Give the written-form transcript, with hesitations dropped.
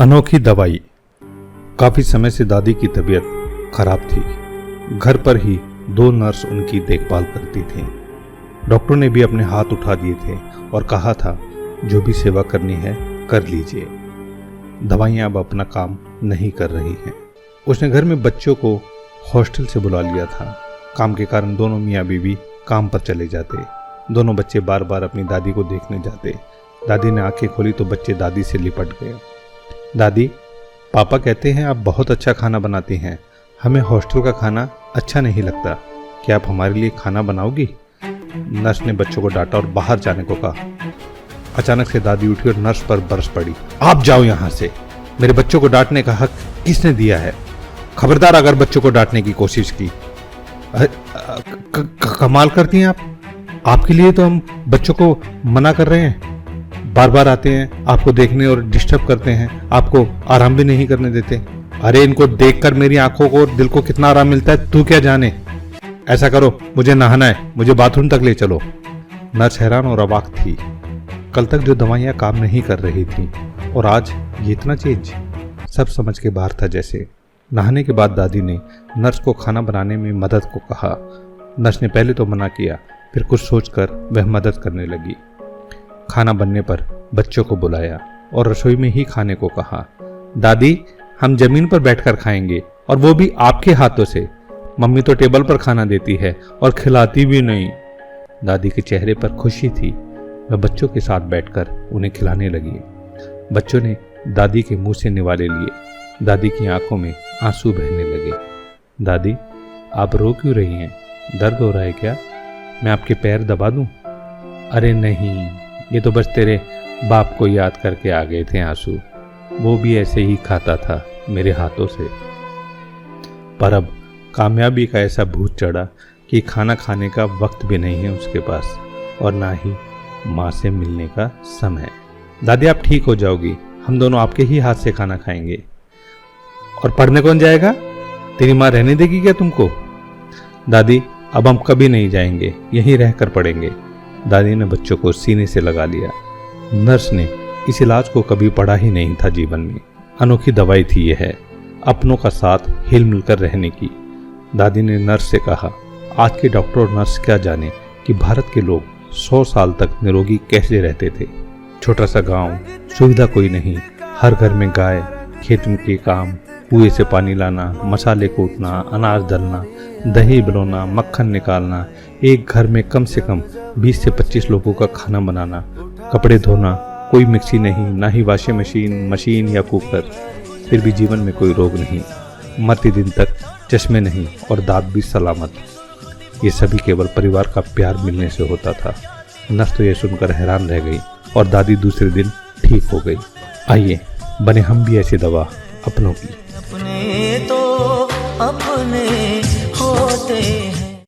अनोखी दवाई। काफी समय से दादी की तबीयत खराब थी। घर पर ही 2 नर्स उनकी देखभाल करती थीं। डॉक्टर ने भी अपने हाथ उठा दिए थे और कहा था जो भी सेवा करनी है कर लीजिए। दवाइयाँ अब अपना काम नहीं कर रही हैं। उसने घर में बच्चों को हॉस्टल से बुला लिया था। काम के कारण दोनों मियाँ बीवी काम पर चले जाते। दोनों बच्चे बार बार अपनी दादी को देखने जाते। दादी ने आंखें खोली तो बच्चे दादी से लिपट गए। दादी, पापा कहते हैं आप बहुत अच्छा खाना बनाती हैं। हमें हॉस्टल का खाना अच्छा नहीं लगता। क्या आप हमारे लिए खाना बनाओगी? नर्स ने बच्चों को डांटा और बाहर जाने को कहा। अचानक से दादी उठी और नर्स पर बरस पड़ी। आप जाओ यहाँ से। मेरे बच्चों को डांटने का हक किसने दिया है? खबरदार अगर बच्चों को डांटने की कोशिश की। कमाल करती हैं आप। आपके लिए तो हम बच्चों को मना कर रहे हैं। बार बार आते हैं आपको देखने और डिस्टर्ब करते हैं। आपको आराम भी नहीं करने देते। अरे इनको देखकर मेरी आंखों को और दिल को कितना आराम मिलता है तू क्या जाने। ऐसा करो, मुझे नहाना है, मुझे बाथरूम तक ले चलो। नर्स हैरान और अवाक थी। कल तक जो दवाइयाँ काम नहीं कर रही थी और आज ये इतना चेंज। सब समझ के बाहर था जैसे। नहाने के बाद दादी ने नर्स को खाना बनाने में मदद को कहा। नर्स ने पहले तो मना किया, फिर कुछ सोचकर वह मदद करने लगी। खाना बनने पर बच्चों को बुलाया और रसोई में ही खाने को कहा। दादी, हम जमीन पर बैठकर खाएंगे और वो भी आपके हाथों से। मम्मी तो टेबल पर खाना देती है और खिलाती भी नहीं। दादी के चेहरे पर खुशी थी। वह बच्चों के साथ बैठकर उन्हें खिलाने लगी। बच्चों ने दादी के मुंह से निवाले लिए। दादी की आंखों में आंसू बहने लगे। दादी, आप रो क्यों रही हैं? दर्द हो रहा है क्या? मैं आपके पैर दबा दूं? अरे नहीं, ये तो बस तेरे बाप को याद करके आ गए थे आंसू। वो भी ऐसे ही खाता था मेरे हाथों से। पर अब कामयाबी का ऐसा भूत चढ़ा कि खाना खाने का वक्त भी नहीं है उसके पास और ना ही माँ से मिलने का समय। दादी, आप ठीक हो जाओगी। हम दोनों आपके ही हाथ से खाना खाएंगे। और पढ़ने कौन जाएगा? तेरी माँ रहने देगी क्या तुमको? दादी, अब हम कभी नहीं जाएंगे, यहीं रहकर पढ़ेंगे। दादी ने बच्चों को सीने से लगा लिया। नर्स ने इस इलाज को कभी पढ़ा ही नहीं था जीवन में। अनोखी दवाई थी यह, अपनों का साथ हिल मिलकर रहने की। दादी ने नर्स से कहा, आज के डॉक्टर और नर्स क्या जाने कि भारत के लोग 100 साल तक निरोगी कैसे रहते थे। छोटा सा गांव, सुविधा कोई नहीं, हर घर में गाय, खेत में के काम, कुएं से पानी लाना, मसाले कूटना, अनाज दलना, दही बिलोना, मक्खन निकालना, एक घर में कम से कम 20 से 25 लोगों का खाना बनाना, कपड़े धोना, कोई मिक्सी नहीं, ना ही वॉशिंग मशीन या कुकर। फिर भी जीवन में कोई रोग नहीं, मरते दिन तक चश्मे नहीं और दांत भी सलामत। ये सभी केवल परिवार का प्यार मिलने से होता था। नर्स तो ये सुनकर हैरान रह गई और दादी दूसरे दिन ठीक हो गई। आइए बने हम भी ऐसी दवा अपनों की। अपने तो अपने होते हैं।